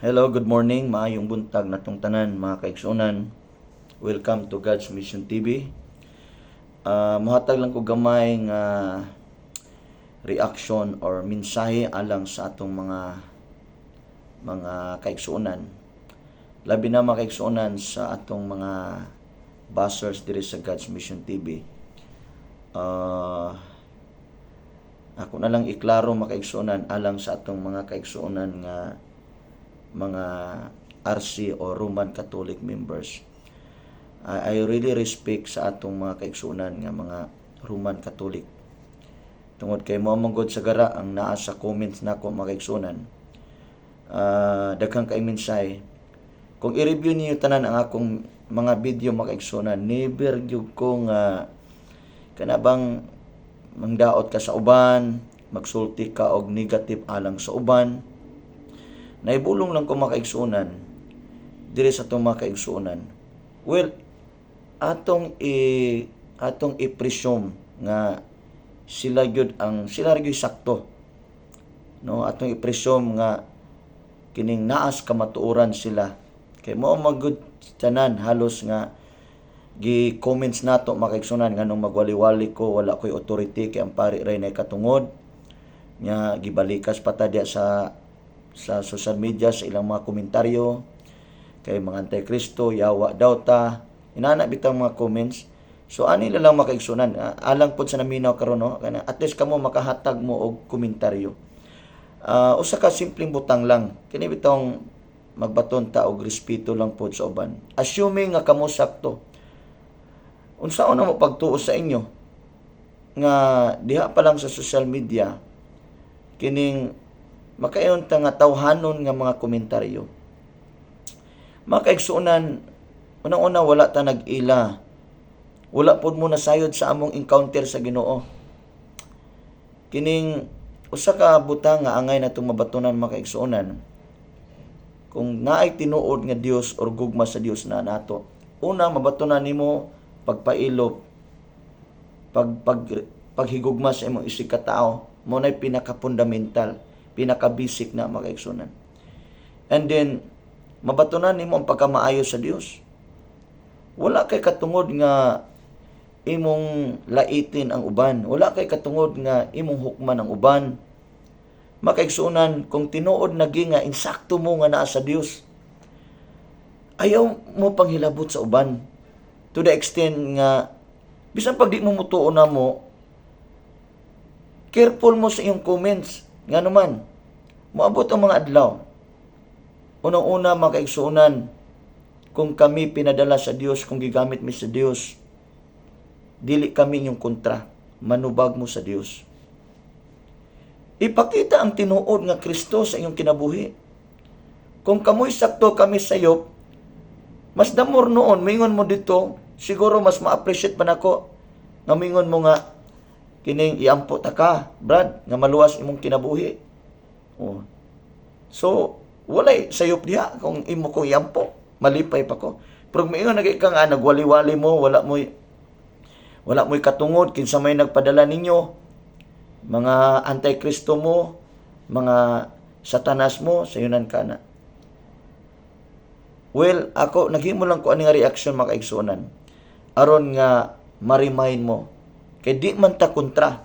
Hello, good morning, maayong buntag natong tanan, mga kaigsunan. Welcome to God's Mission TV. Muhatag lang ko gamay nga reaction or mensahe alang sa atong mga kaigsunan. Labi na mga kaigsunan sa atong mga bashers diri sa God's Mission TV. Ako na lang iklaro mga kaigsunan alang sa atong mga kaigsunan nga mga RC o Roman Catholic members. I really respect sa atong mga kaigsunan nga mga Roman Catholic. Tungod kay mo manggod sa gara ang naa sa comments nako mga kaigsunan. Daghang kay mensahe. Kung i-review niyo tanan ang akong mga video mga kaigsunan, never gyud ko nga kanabang mangdaot ka sa uban, magsulti ka og negative alang sa uban. Naibulong lang ko mga kaigsunan diri sa itong mga kaigsunan. Well, atong i-presume nga sila gyud sakto. No, atong i-presume nga kining naas kamatuoran sila. Kay mao magud tanan halos nga gi-comments nato mga kaigsunan nganong magwali-wali ko, wala ko'y authority kay ang pari ray nay katungod. Nya gibalikas pa ta diya sa social media sa ilang mga komentaryo kay mga antikristo, yawa daw ta, inana bitang mga comments. So ani lang mga kaigsunan, alang pud sa naminaw karon no, kana at least kamo makahatag mo og komentaryo. Usa ka simpleng butang lang, kini bitong magbaton ta og respeto lang pud sa uban. Assuming nga kamo sakto, unsaon na mo pagtuo sa inyo nga diha pa lang sa social media kining makayon ta nga tawhanon nga mga komentaryo. Mga kaigsunan, unang-una wala ta nag-ila. Wala pod mo nasayod sa among encounter sa Ginoo. Kining usa ka butang nga angay natong mabatunan mga kaigsunan. Kung naay tinuod nga Dios or gugma sa Dios na nato, una mabatunan nimo pagpailop, paghigugma sa imong isig ka tao, mo nay pinaka-fundamental, pinaka-basic na mga kaigsunan. And then mabatunan nimo ang pagkamaayo sa Dios. Wala kay katungod nga imong laitin ang uban. Wala kay katungod nga imong hukman ang uban. Mga kaigsunan, kung tinuod naging nga insakto mo nga naa sa Dios, ayaw mo panghilabot sa uban. To the extent nga bisan pag di mo mutuo na mo, careful mo sa iyong comments. Nga naman, moabot ang mga adlaw. Unang-una mga kaigsunan, kung kami pinadala sa Dios, kung gigamit mi sa Dios, dili kami inyong kontra, manubag mo sa Dios. Ipakita ang tinuod nga Kristo sa inyong kinabuhi. Kung kamoy sakto kami sayop, mas damor noon, mingon mo dito, siguro mas ma-appreciate pa nako, nga mingon mo nga, kining iampo ta ka, Brad, nga maluwas imong kinabuhi. Oh. So, walay sayop diha kung imo ko iampo, malipay pa ko. Pero mingon nagay ka nga nagwali-wali mo, wala mo'y katungod kinsa may nagpadala ninyo, mga antikristo mo, mga satanas mo, sayunan ka na. Well, ako naghimo lang ko ani nga reaction mga kaigsunan. Aron nga ma-remind mo kay di man ta kontra.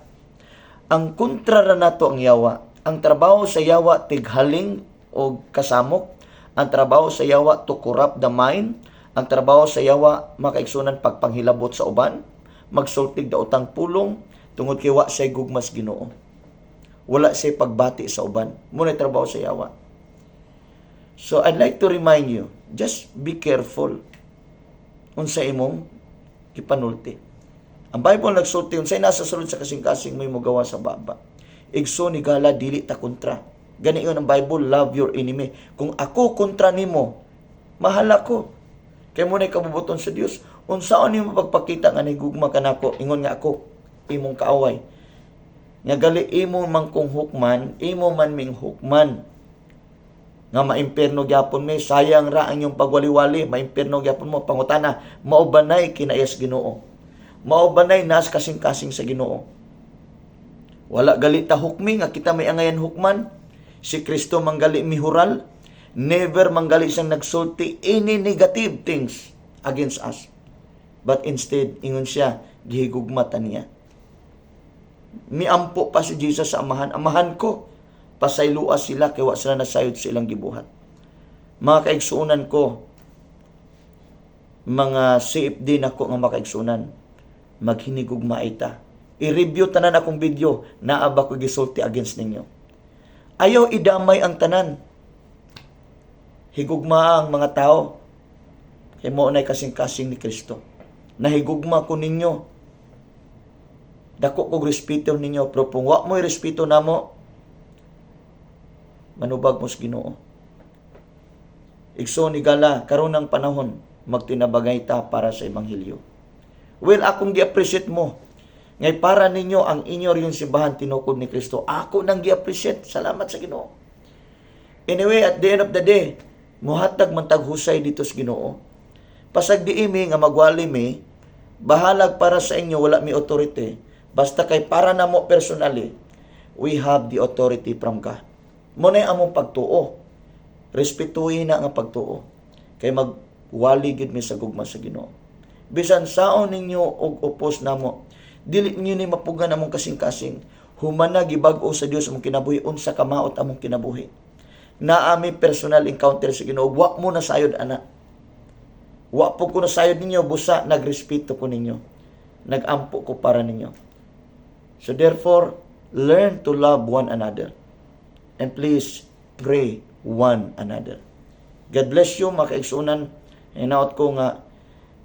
Ang kontra ra nato ang yawa. Ang trabaho sa yawa tighaling o kasamok. Ang trabaho sa yawa to corrupt the mind. Ang trabaho sa yawa makaigsunan pagpanghilabot sa uban, magsultig da utang pulong tungod kay wa say gugmas Ginoo. Wala say pagbati sa uban. Muna trabaho sa yawa. So I'd like to remind you, just be careful unsa imong ipanulti. Ang Bible nagsulti, unsay nasa sulod sa kasing-kasing may mogawa sa baba. Igso ni gala dili ta kontra. Gani yun ang Bible, love your enemy. Kung ako kontra nimo, mahal ako. Kay mo na kabubuton sa Dios. Unsaon nimo pagpakita nga nigugma kanako, ingon nga ako imong kaaway. Nga gali imo man kung hukman, imo man ming hukman. Nga maimperno gyapon mi, sayang ra ang iyong pagwali-wali, maimperno gyapon mo, pangutana, mao ba nay kinayas Ginoo? Mao ba nay nas kasing-kasing sa Ginoo? Wala gali ta hukmi nga kita may angayan hukman. Si Kristo manggali mihural Never manggali siyang nagsulti any negative things against us. But instead, ingon siya, gihigugmata niya. Miampo pa si Jesus sa amahan. Amahan ko, pasayloa sila, kaya wa sila nasayod sa ilang gibuhat. Mga kaigsuunan ko, mga CFD na ko nga makaigsunan, maghinigugma ita. I-review tanan akong video, naaba ko gisulti against ninyo. Ayaw idamay ang tanan. Higugma ang mga tao. Kaya mo na kasing-kasing ni Kristo. Nahigugma ko ninyo. Dako kog respeto ninyo, pero kung wa mo'y respeto namo, manubag mo sa Ginoo. Igso ni gala, karon ng panahon, magtinabagay ta para sa Ebanghelyo. Well, akong gi-appreciate mo. Ngay para ninyo ang inyo yung simbahan tinukod ni Kristo. Ako nang gi-appreciate. Salamat sa Ginoo. Anyway, at the end of the day, muhatag man taghusay dito sa Ginoo. Pasag diimi nga magwali mi, bahalag para sa inyo, wala mi authority. Basta kay para namo personally, we have the authority from God. Muna among pagtuo. Respetuhin na nga pagtuo. Kay magwali gid mi sa gugma sa Ginoo. Bisan saon ninyo og opos namo, dili niyo ni mapugan among kasing-kasing. Humana gibag-o sa Dios among kinabuhi, unsa kamaot among kinabuhi. Naami personal encounter sa Ginoo, wa mo na sayod ana. Wa po ko na sayod ninyo, busa nagrespeto ko ninyo. Nagampo ko para ninyo. So therefore, learn to love one another. And please, pray one another. God bless you, mga kaigsunan. Hinaot ko nga,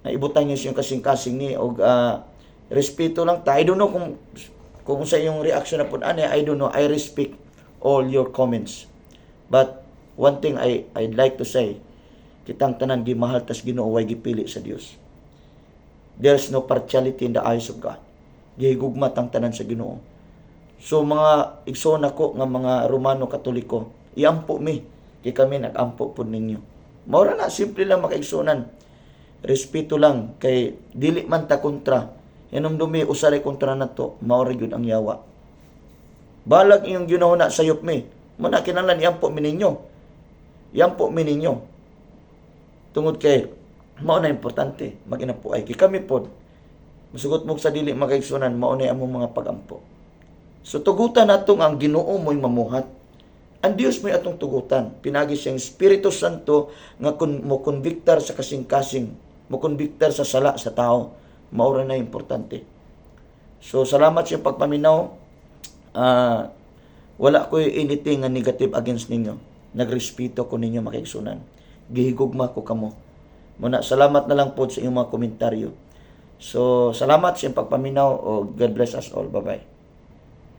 naibutan niyo siyang kasing-kasing ni, o respeto lang ta. I don't know kung sa iyong reaction na po, I don't know, I respect all your comments. But, one thing I'd like to say, kitang tanan gimahal tas Ginoo way gipili sa Dios. There's no partiality in the eyes of God. Gihigugmat ang tanan sa Ginoo. So mga igsoon ako nga mga Romano Katoliko, iampo mi, kay kami nagampo pud ninyo. Maura na simple lang makaigsunan. Respeto lang kay dili man ta kontra. Hinumdumi usaray kontra nato, maura gyud ang yawa. Balag iyong ginahuna sayop mi. Muna kinahanglan iampo mi ninyo. Iampo mi ninyo. Tungod kay mao na importante maginapo ay kay kami pod masugot mo sa dili makaigsunan mao na among mga pagampo. So tugutan natong ang Ginoo mo'y mamuhat. Ang Dios mo'y atong tugutan. Pinagi siyang Espiritu Santo nga mo konbiktar sa kasing-kasing, mo konbiktar sa sala sa tao. Maura na importante. So salamat sa pagpaminaw. Wala ko anything nga negative against ninyo. Nagrespeto ko ninyo makaigsunan. Gihigugma ko kamo. Muna, salamat na lang po sa inyong mga komentaryo. So, salamat sa pagpaminaw o God bless us all. Bye-bye.